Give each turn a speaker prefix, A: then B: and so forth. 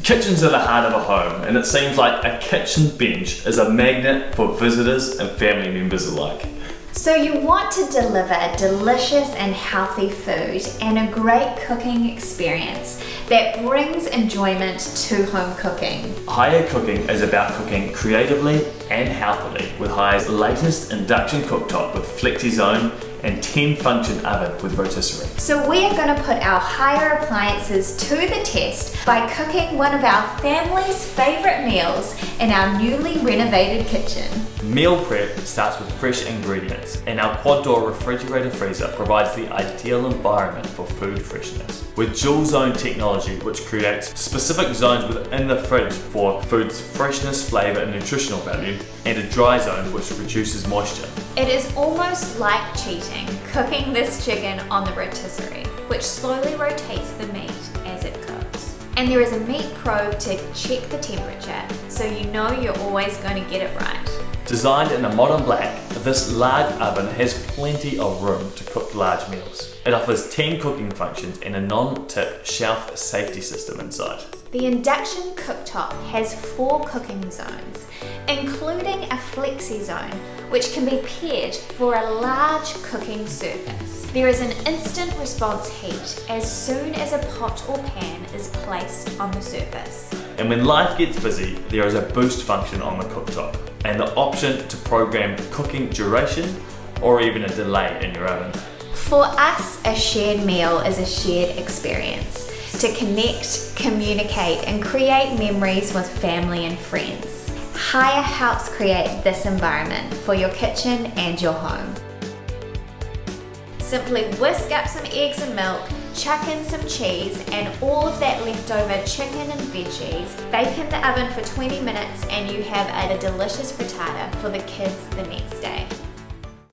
A: Kitchens are the heart of a home, and it seems like a kitchen bench is a magnet for visitors and family members alike.
B: So you want to deliver delicious and healthy food and a great cooking experience that brings enjoyment to home cooking.
A: Haier Cooking is about cooking creatively and healthily with Haier's latest induction cooktop with Flexi Zone and 10-function oven with Rotisserie.
B: So we are going to put our Haier appliances to the test by cooking one of our family's favourite meals in our newly renovated kitchen.
A: Meal prep starts with fresh ingredients, and our quad-door refrigerator freezer provides the ideal environment for food freshness. With dual zone technology, which creates specific zones within the fridge for food's freshness, flavour and nutritional value, and a dry zone which reduces moisture.
B: It is almost like cheating, cooking this chicken on the rotisserie, which slowly rotates the meat as it cooks. And there is a meat probe to check the temperature, so you know you're always going to get it right.
A: Designed in a modern black, this large oven has plenty of room to cook large meals. It offers 10 cooking functions and a non-tip shelf safety system inside.
B: The induction cooktop has 4 cooking zones, including a Flexi Zone, which can be paired for a large cooking surface. There is an instant response heat as soon as a pot or pan is placed on the surface.
A: And when life gets busy, there is a boost function on the cooktop and the option to program cooking duration or even a delay in your oven.
B: For us, a shared meal is a shared experience to connect, communicate, and create memories with family and friends. Haier helps create this environment for your kitchen and your home. Simply whisk up some eggs and milk, chuck in some cheese and all of that leftover chicken and veggies, bake in the oven for 20 minutes and you have a delicious frittata for the kids the next